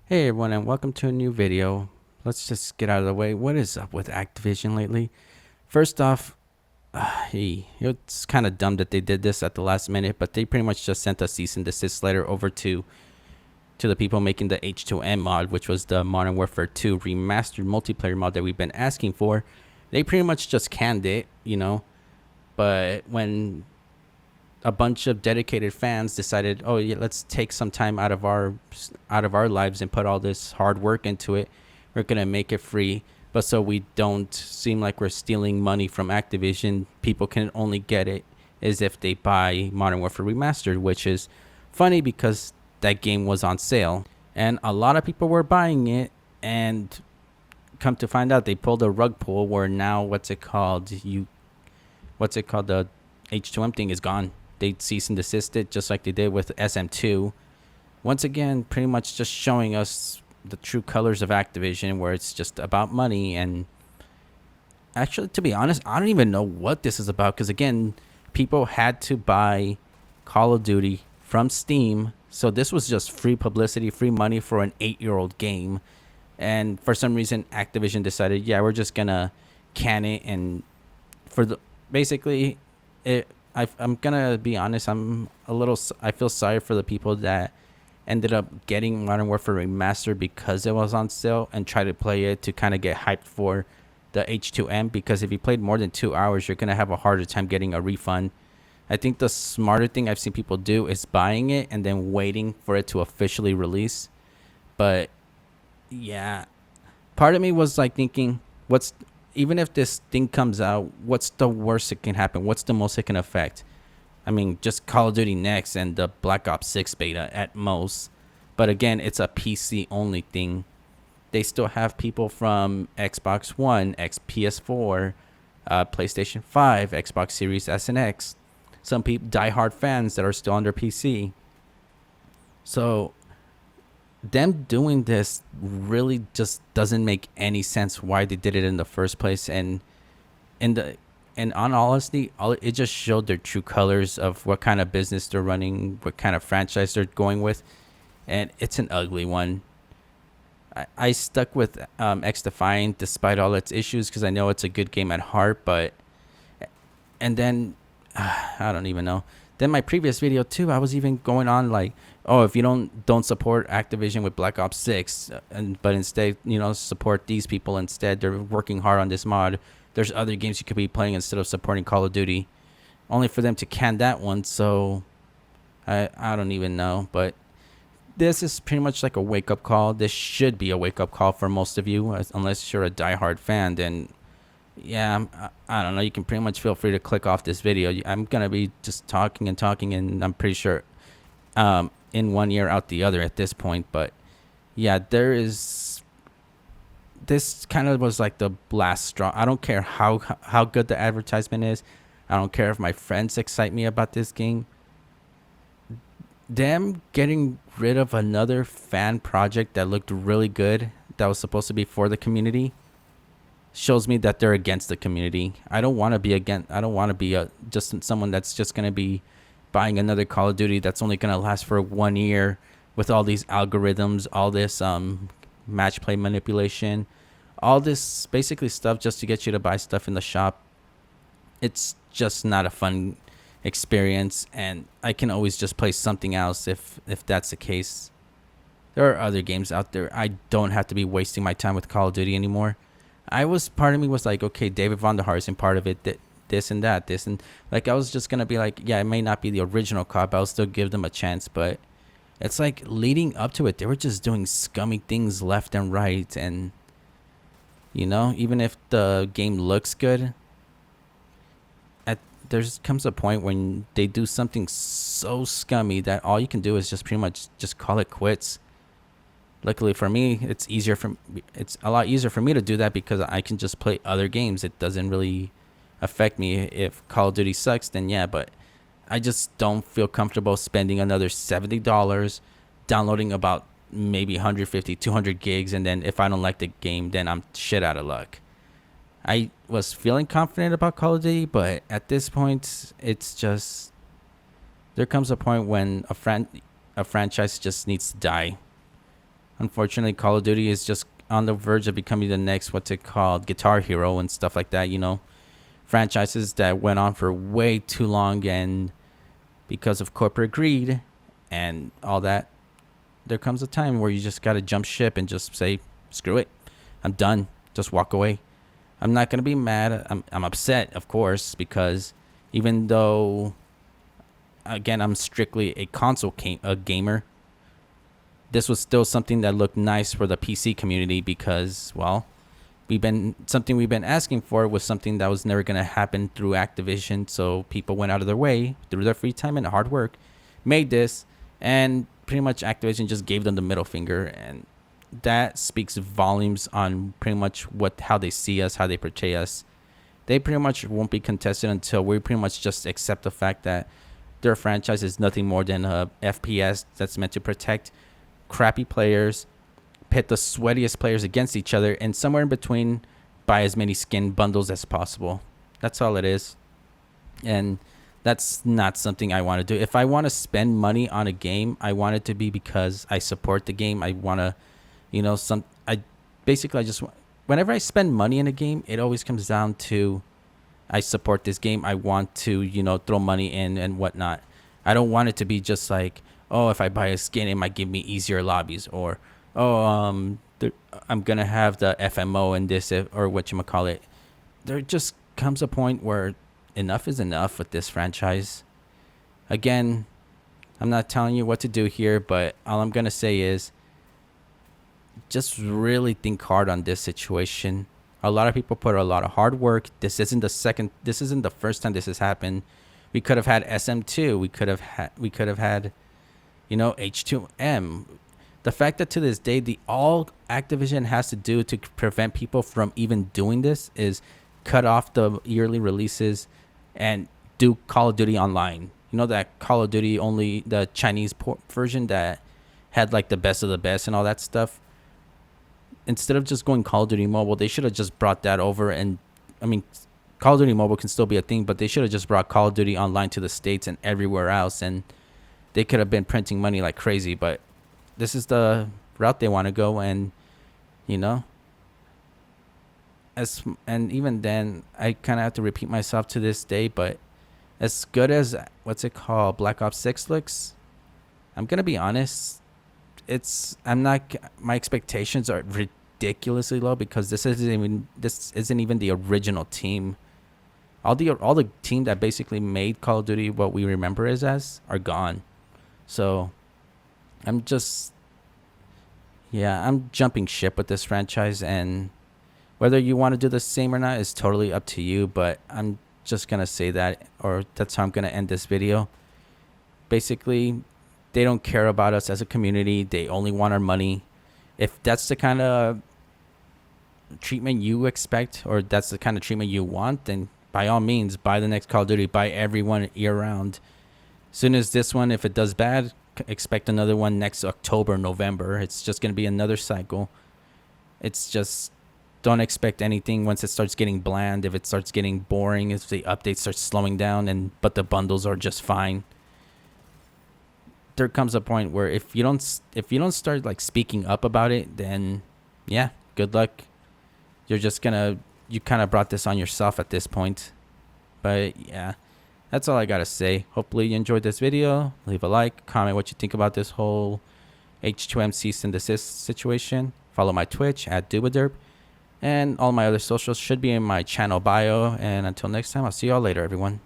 Hey everyone, and welcome to a new video. Let's just get out of the way. What is up with Activision lately? First off, it's kind of dumb that they did this at the last minute, but they pretty much just sent a cease and desist letter over to the people making the H2M mod, which was the Modern Warfare 2 remastered multiplayer mod that we've been asking for. They pretty much just canned it. But when a bunch of dedicated fans decided, oh yeah, let's take some time out of our lives and put all this hard work into it. We're gonna make it free, but so we don't seem like we're stealing money from Activision. People can only get it as if they buy Modern Warfare Remastered, which is funny because that game was on sale and a lot of people were buying it. And come to find out, they pulled a rug pull where now the H2M thing is gone. They cease and desist it just like they did with SM2. Once again, pretty much just showing us the true colors of Activision, where it's just about money. And actually, to be honest, I don't even know what this is about because, again, people had to buy Call of Duty from Steam. So this was just free publicity, free money for an 8-year-old game. And for some reason, Activision decided, yeah, we're just going to can it. And for the basically, I'm gonna be honest. I feel sorry for the people that ended up getting Modern Warfare Remastered because it was on sale and try to play it to kind of get hyped for the H2M. Because if you played more than 2 hours, you're gonna have a harder time getting a refund. I think the smarter thing I've seen people do is buying it and then waiting for it to officially release. But yeah, part of me was like thinking, what's even if this thing comes out, what's the worst that can happen? What's the most it can affect? I mean, just Call of Duty next and the Black Ops 6 beta at most. But again, it's a PC only thing. They still have people from Xbox One, PS4, PlayStation 5, Xbox Series S and X. Some people, diehard fans that are still on their PC. So them doing this really just doesn't make any sense why they did it in the first place. And in the and on honesty, it just showed their true colors of what kind of business they're running, what kind of franchise they're going with. And it's an ugly one. I stuck with X Defiant despite all its issues because I know it's a good game at heart. But and then I don't even know. Then my previous video too, I was even going on like, oh, if you don't support Activision with Black Ops 6, but instead support these people instead. They're working hard on this mod. There's other games you could be playing instead of supporting Call of Duty. Only for them to can that one. So I don't even know. But this is pretty much like a wake up call. This should be a wake up call for most of you, unless you're a diehard fan. Then yeah, I don't know. You can pretty much feel free to click off this video. I'm gonna be just talking and talking, and I'm pretty sure in one ear out the other at this point. But yeah, this kind of was like the last straw. I don't care how good the advertisement is. I don't care if my friends excite me about this game. Them getting rid of another fan project that looked really good, that was supposed to be for the community, shows me that they're against the community. I don't want to be against. I don't want to be just someone that's just going to be buying another Call of Duty that's only going to last for 1 year with all these algorithms, all this match play manipulation, all this basically stuff just to get you to buy stuff in the shop. It's just not a fun experience, and I can always just play something else if that's the case. There are other games out there. I don't have to be wasting my time with Call of Duty anymore. Part of me was like, okay, David Von der Harsen part of it, this and that, this and like I was just gonna be like, yeah, it may not be the original COD, but I'll still give them a chance. But it's like leading up to it, they were just doing scummy things left and right. And even if the game looks good, there's comes a point when they do something so scummy that all you can do is just pretty much just call it quits. Luckily for me, it's a lot easier for me to do that because I can just play other games. It doesn't really affect me. If Call of Duty sucks, then yeah, but I just don't feel comfortable spending another $70 downloading about maybe 150, 200 gigs, and then if I don't like the game, then I'm shit out of luck. I was feeling confident about Call of Duty, but at this point, it's just there comes a point when a franchise just needs to die. Unfortunately, Call of Duty is just on the verge of becoming the next, what's it called, Guitar Hero and stuff like that, franchises that went on for way too long, and because of corporate greed and all that, there comes a time where you just got to jump ship and just say, screw it, I'm done, just walk away. I'm not going to be mad. I'm upset, of course, because even though, again, I'm strictly a console gamer, this was still something that looked nice for the PC community because, well, we've been asking for was something that was never going to happen through Activision. So people went out of their way through their free time and hard work, made this, and pretty much Activision just gave them the middle finger, and that speaks volumes on pretty much how they see us, how they portray us. They pretty much won't be contested until we pretty much just accept the fact that their franchise is nothing more than a FPS that's meant to protect crappy players, pit the sweatiest players against each other, and somewhere in between, buy as many skin bundles as possible. That's all it is. And that's not something I want to do. If I want to spend money on a game, I want it to be because I support the game. I want to, I just, whenever I spend money in a game, it always comes down to, I support this game. I want to, throw money in and whatnot. I don't want it to be just like, oh, if I buy a skin, it might give me easier lobbies, or, oh, I'm going to have the FMO in this, or whatchamacallit. There just comes a point where enough is enough with this franchise. Again, I'm not telling you what to do here, but all I'm going to say is just really think hard on this situation. A lot of people put a lot of hard work. This isn't the first time this has happened. We could have had SM2. We could have had H2M. The fact that to this day, all Activision has to do to prevent people from even doing this is cut off the yearly releases and do Call of Duty Online. That Call of Duty only, the Chinese version that had like the best of the best and all that stuff. Instead of just going Call of Duty Mobile, they should have just brought that over. And I mean, Call of Duty Mobile can still be a thing, but they should have just brought Call of Duty Online to the States and everywhere else, and they could have been printing money like crazy. But this is the route they want to go, and and even then, I kind of have to repeat myself to this day, but as good as Black Ops 6 looks, I'm gonna be honest, my expectations are ridiculously low because this isn't even the original team. All the team that basically made Call of Duty what we remember it as are gone. So I'm jumping ship with this franchise, and whether you want to do the same or not is totally up to you, but I'm just going to say that, or that's how I'm going to end this video. Basically, they don't care about us as a community. They only want our money. If that's the kind of treatment you expect, or that's the kind of treatment you want, then by all means, buy the next Call of Duty. Buy everyone year round. Soon as this one, if it does bad, expect another one next October, November. It's just going to be another cycle. It's just, don't expect anything once it starts getting bland. If it starts getting boring, if the update starts slowing down, but the bundles are just fine, there comes a point where if you don't start like speaking up about it, then yeah, good luck. You kind of brought this on yourself at this point. But yeah, that's all I gotta say. Hopefully you enjoyed this video. Leave a like, comment what you think about this whole H2M cease and desist situation. Follow my Twitch at Dubaderp, and all my other socials should be in my channel bio. And until next time, I'll see y'all later, everyone.